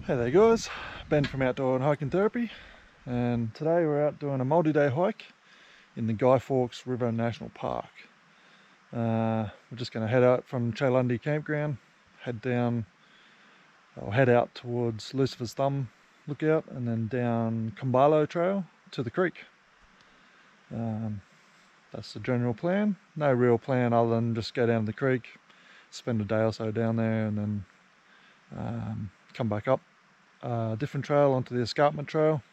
Hey there guys, Ben from Outdoor and Hiking Therapy, and today we're out doing a multi-day hike in the Fawkes River National Park. We're just going to head out from Chalundi campground, head out towards Lucifer'sThumb Lookout, and then down Combalo Trail to the creek. That's the general plan. No real plan other than just go down to the creek, spend a day or so down there, and then come back up a different trail onto the escarpment trail,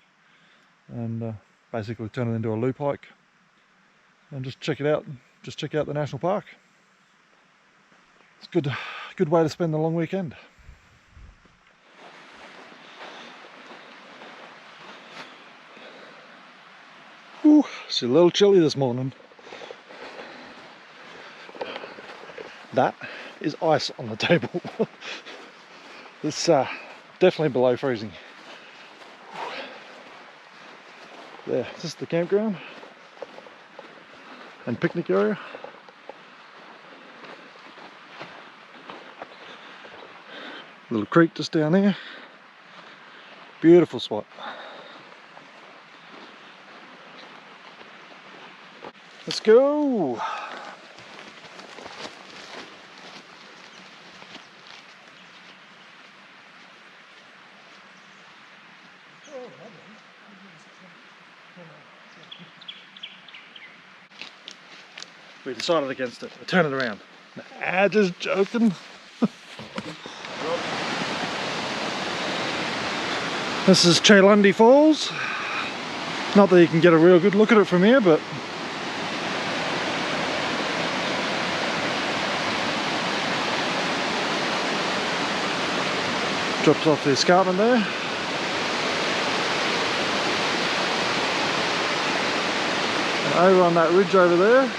and basically turn it into a loop hike and just check it out. Just check out the national park. It's a good way to spend the long weekend. Ooh, it's a little chilly this morning. That is ice on the table. It's definitely below freezing. There, this is the campground and picnic area. Little creek just down there. Beautiful spot. Let's go. We decided against it. We'll turn it around. Nah, just joking. This is Chalundi Falls. Not that you can get a real good look at it from here, but drops off the escarpment there. And over on that ridge over there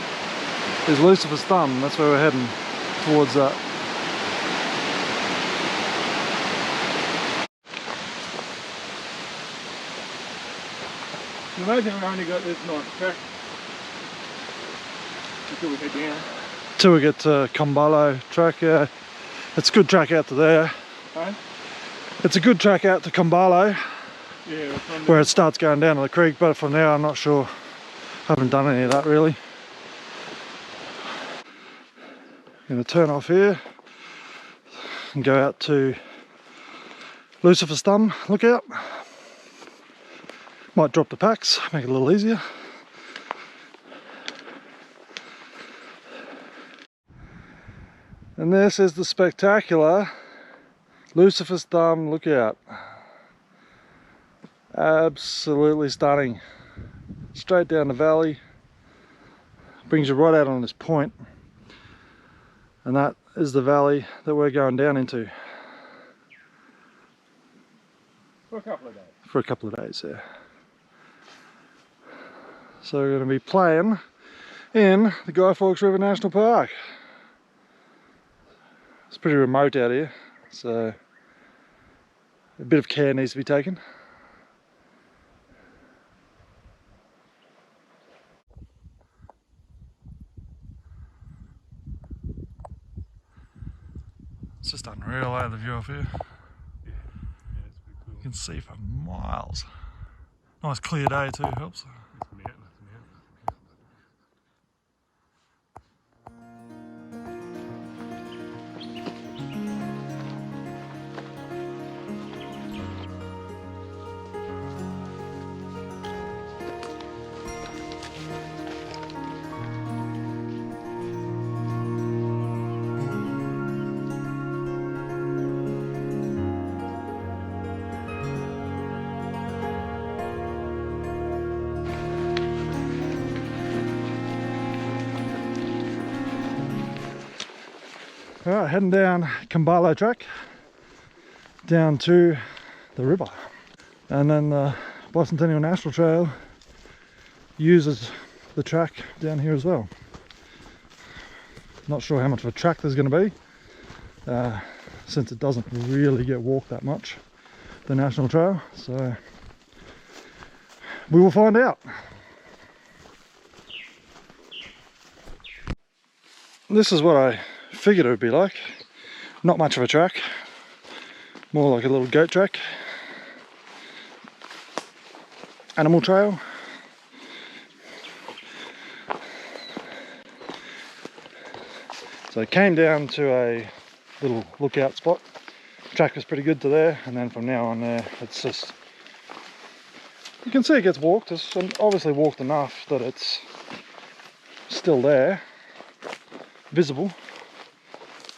is Lucifer'sThumb. That's where we're heading, towards that. Imagine we only got this nice track until we head down. Till we get to Combalo Track. Yeah, it's a good track out to there. Hey? It's a good track out to Combalo, Yeah, where it starts going down to the creek, but from there I'm not sure. Haven't done any of that really. Going to turn off here and go out to Lucifer'sThumb Lookout. Might drop the packs, make it a little easier. And this is the spectacular Lucifer'sThumb Lookout. Absolutely stunning. Straight down the valley. Brings you right out on this point. And that is the valley that we're going down into. for a couple of days. For a couple of days, yeah. So we're going to be playing in the Fawkes River National Park. It's pretty remote out here, so a bit of care needs to be taken. It's just unreal, the view off here. Yeah, it's pretty cool. You can see for miles. Nice clear day too, helps. It's mountain. Alright, heading down Combalo Track down to the river, and then the Bicentennial National Trail uses the track down here as well. Not sure how much of a track there's going to be, since it doesn't really get walked that much, the National Trail, so we will find out. This is what I figured it would be like. Not much of a track. More like a little goat track. Animal trail. So I came down to a little lookout spot. The track was pretty good to there, and then from now on there, it's just, you can see it gets walked. It's obviously walked enough that it's still there, visible,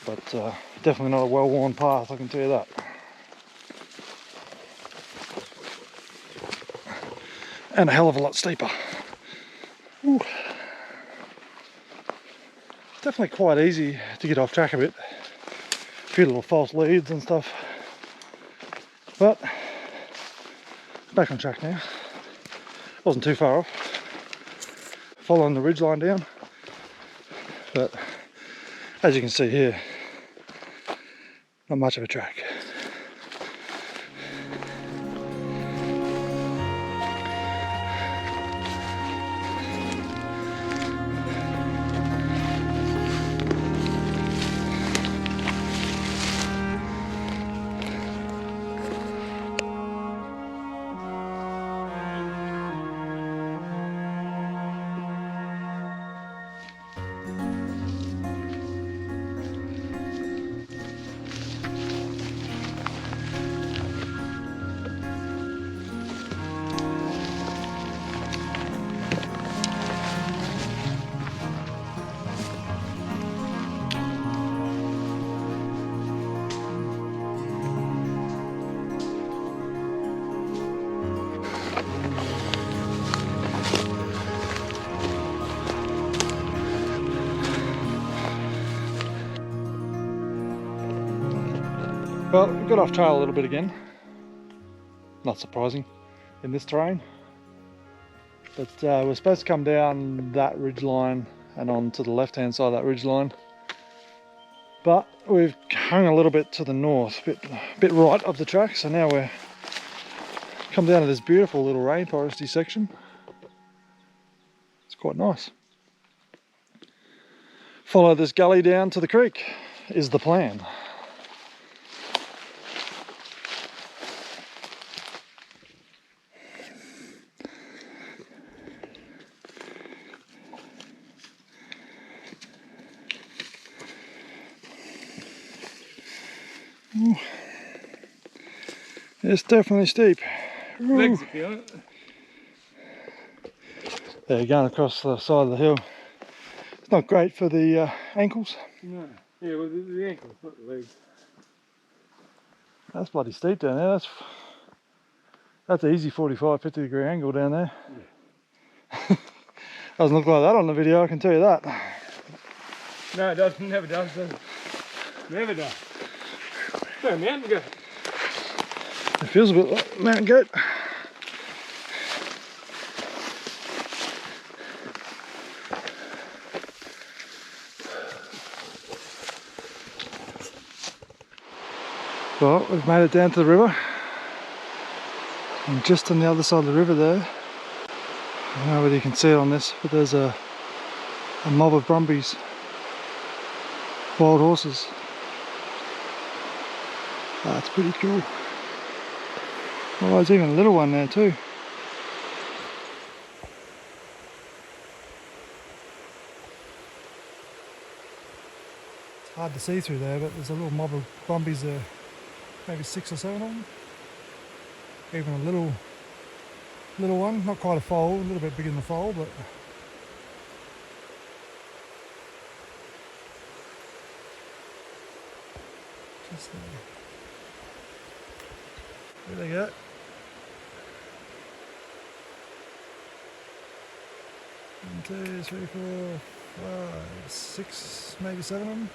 but definitely not a well-worn path, I can tell you that. And a hell of a lot steeper. Ooh. Definitely quite easy to get off track a bit. A few little false leads and stuff. But back on track now. Wasn't too far off. Following the ridgeline down. But as you can see here, not much of a track. Well, we got off trail a little bit again. Not surprising in this terrain. But we're supposed to come down that ridge line and on to the left hand side of that ridge line. But we've hung a little bit to the north, a bit right of the track, so now we're come down to this beautiful little rainforesty section. It's quite nice. Follow this gully down to the creek is the plan. Ooh. It's definitely steep. Ooh. Legs are feeling it. There, you're going across the side of the hill. It's not great for the ankles. No. Yeah, well, the ankles, not the legs. That's bloody steep down there. That's an easy 45, 50 degree angle down there. Yeah. Doesn't look like that on the video, I can tell you that. No, it doesn't. Never does. Never does. Go, mountain goat. It feels a bit like mountain goat. Well, we've made it down to the river. And just on the other side of the river there, I don't know whether you can see it on this, but there's a mob of Brumbies, wild horses. That's pretty cool. Oh, there's even a little one there too. It's hard to see through there, but there's a little mob of Brumbies there. Maybe 6 or 7 of them. Even a little one, not quite a foal, a little bit bigger than a foal, but just there. There they go. One, 2, 3, 4, 5, 6, maybe 7 of them.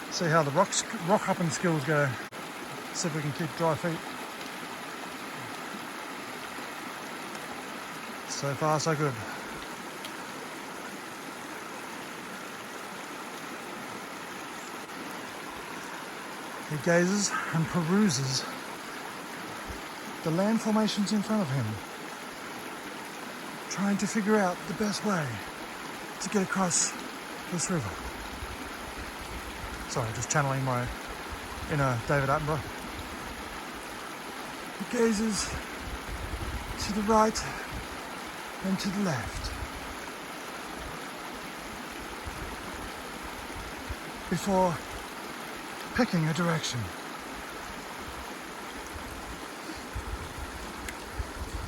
See how the rock hopping skills go. See if we can keep dry feet. So far, so good. He gazes and peruses the land formations in front of him, trying to figure out the best way to get across this river. Sorry, just channeling my inner David Attenborough. He gazes to the right and to the left before picking a direction.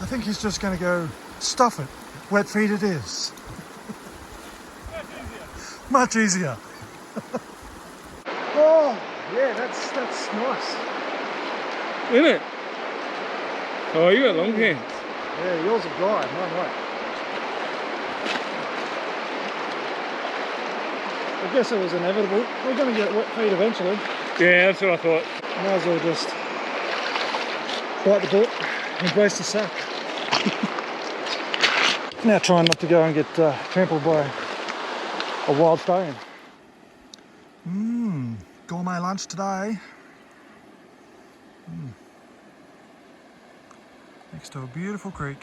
I think he's just going to go stuff it. Wet feet it is. Much easier. Oh, yeah, that's nice. Isn't it? Oh, you got long hands. Yeah, yours are dry, mine wet. I guess it was inevitable. We're going to get wet feet eventually. Yeah, that's what I thought. Might as well just bite the bullet, embrace the sack. Now trying not to go and get trampled by a wild stallion. Gourmet lunch today. Next to a beautiful creek.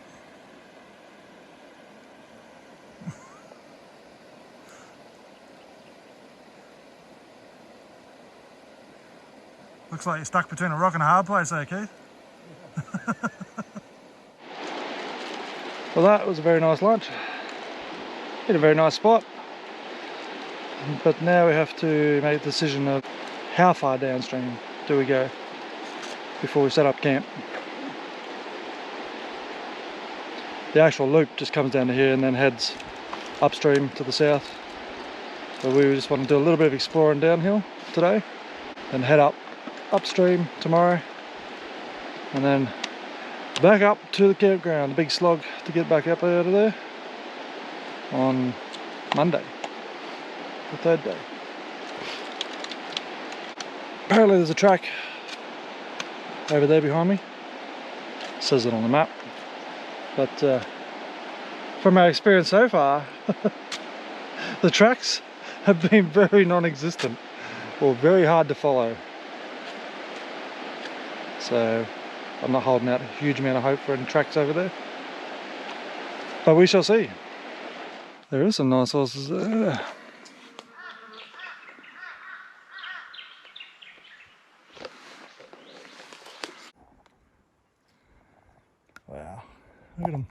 Looks like you're stuck between a rock and a hard place there, Keith. Well, that was a very nice lunch. In a very nice spot. But now we have to make the decision of how far downstream do we go before we set up camp. The actual loop just comes down to here and then heads upstream to the south. So we just want to do a little bit of exploring downhill today, then head upstream tomorrow, and then back up to the campground, the big slog to get back up out of there on Monday, the third day. Apparently there's a track over there behind me. It says it on the map. But from our experience so far, the tracks have been very non-existent or very hard to follow. So I'm not holding out a huge amount of hope for any tracks over there. But we shall see. There is some nice horses there. Wow, look at them.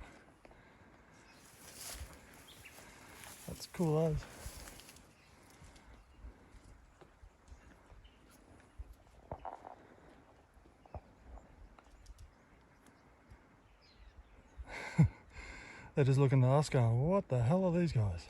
That's cool, as. They're just looking at us going, what the hell are these guys?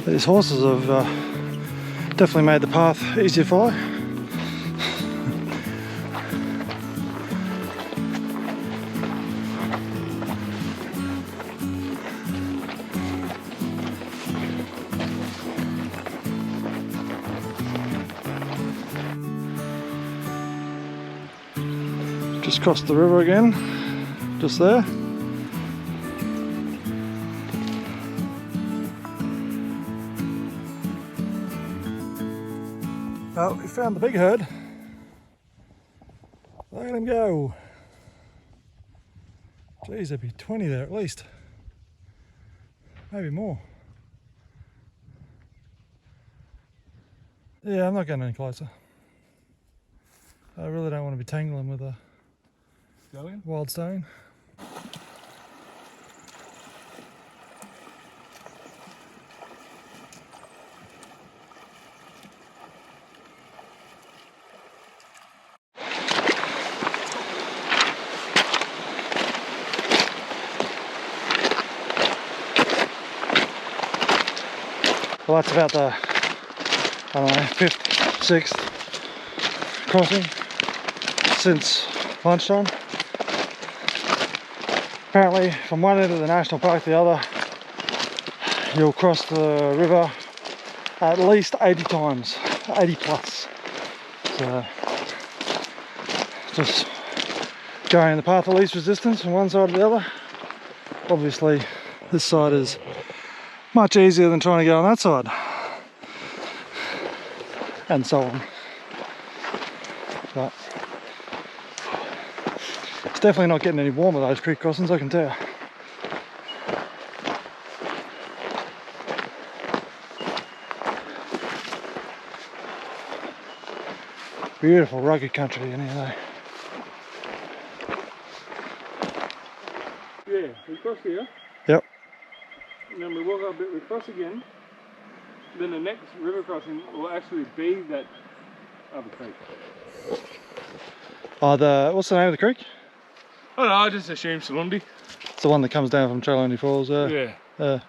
These horses have definitely made the path easier to follow. Just crossed the river again, just there. Well, we found the big herd. Look at him go. Geez, there'd be 20 there at least. Maybe more. Yeah, I'm not getting any closer. I really don't want to be tangling with a Stallion? wild stallion. Well, that's about the, I don't know, 5th, 6th crossing since lunchtime. Apparently, from one end of the national park to the other, you'll cross the river at least 80 times, 80 plus. So, just going the path of least resistance from one side to the other. Obviously, this side is much easier than trying to go on that side, and so on. But it's definitely not getting any warmer, those creek crossings, I can tell. Beautiful rugged country in here though. Yeah, we cross here. Yep. And then we walk up a bit, we cross again. Then the next river crossing will actually be that other creek. Oh, what's the name of the creek? I don't know, I just assumed Salundi. It's the one that comes down from Trelawney Falls. Yeah. I'm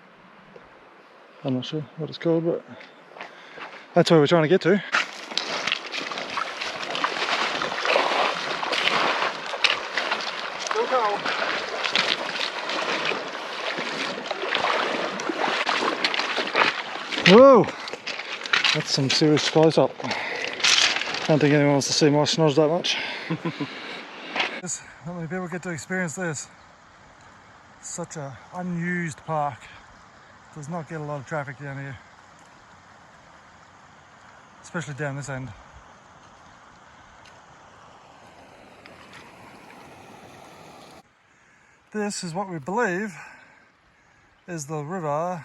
not sure what it's called, but that's where we're trying to get to. Whoa! That's some serious close up. Don't think anyone wants to see my schnoz that much. Not many people get to experience this. Such a unused park. Does not get a lot of traffic down here. Especially down this end. This is what we believe is the river,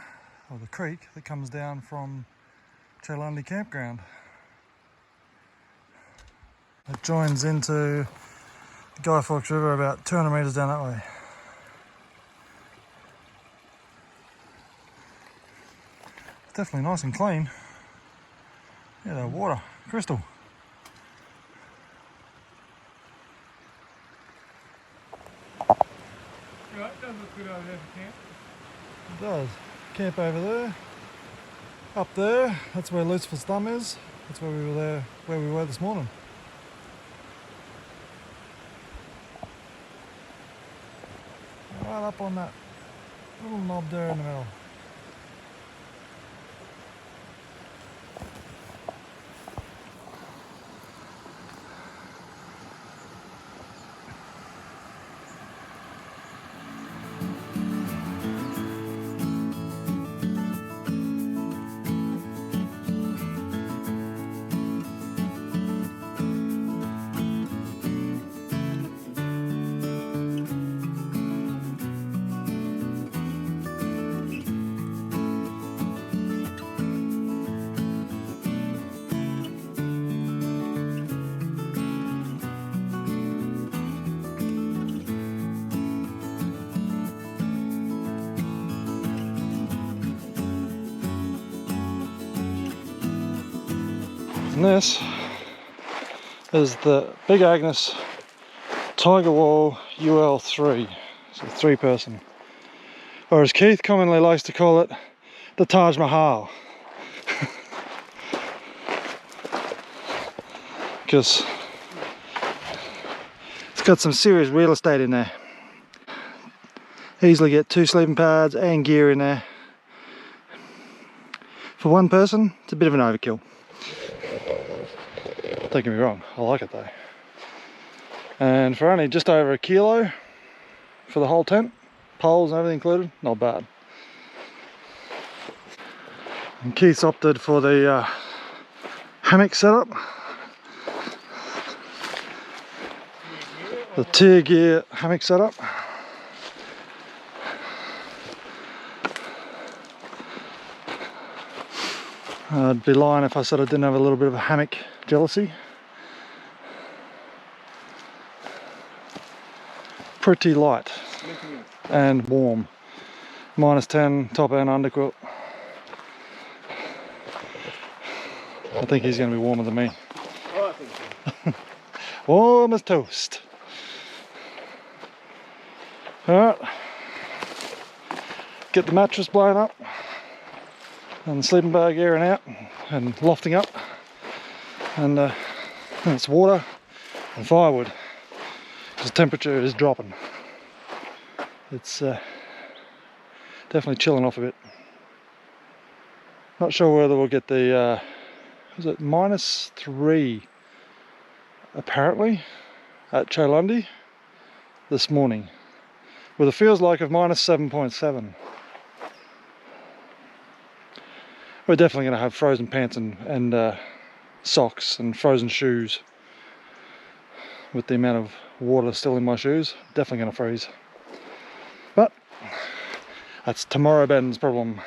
or the creek, that comes down from Trelawney campground. It joins into the Guy Fawkes River about 200 metres down that way. It's definitely nice and clean. Yeah, the water, crystal. Yeah, it does look good over there for camp. It does. Camp over there. Up there, that's where Lucifer'sThumb is. That's where we were this morning. Right up on that little knob there in the middle. And this is the Big Agnes Tiger Wall UL3, so 3-person, or as Keith commonly likes to call it, the Taj Mahal, because it's got some serious real estate in there. Easily get 2 sleeping pads and gear in there. For one person, it's a bit of an overkill. Don't get me wrong, I like it though. And for only just over $1 kilo for the whole tent, poles and everything included, not bad. And Keith's opted for the hammock setup. The tier gear hammock setup. I'd be lying if I said I didn't have a little bit of a hammock jealousy. pretty light Nothing else. and warm. -10 top and underquilt. I think he's going to be warmer than me. Oh, I think so. Warm as toast. Alright. Get the mattress blown up and the sleeping bag airing out and lofting up. And it's water and firewood. The temperature is dropping. It's definitely chilling off a bit. Not sure whether we'll get the was it -3 apparently at Cholundy this morning, with a feels like of -7.7. We're definitely going to have frozen pants and socks and frozen shoes. With the amount of water still in my shoes, definitely going to freeze. But that's tomorrow Ben's problem.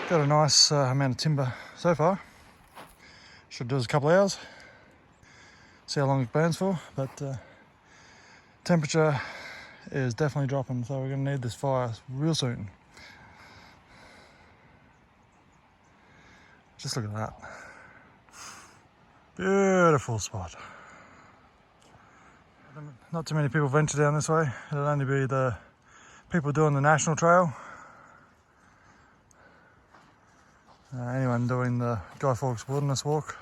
Got a nice amount of timber so far. Should do us a couple of hours. See how long it burns for, but temperature is definitely dropping, so we're going to need this fire real soon. Just look at that. Beautiful spot. Not too many people venture down this way. It'll only be the people doing the national trail. Anyone doing the Guy Fawkes Wilderness Walk,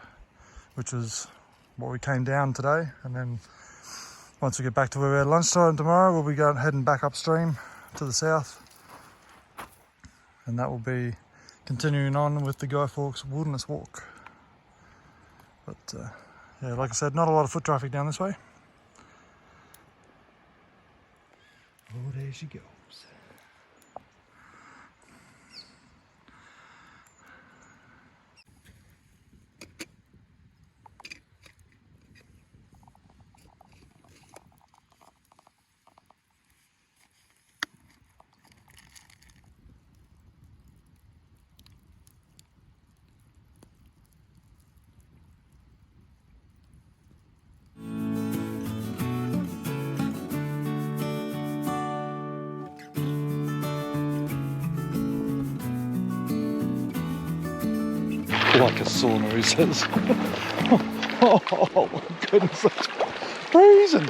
which is what we came down today, and then once we get back to where we're at lunchtime tomorrow, we'll be heading back upstream to the south, and that will be continuing on with the Guy Fawkes Wilderness Walk. But yeah, like I said, not a lot of foot traffic down this way. Oh, there she goes. Like a sauna, he says. Oh my goodness, that's freezing.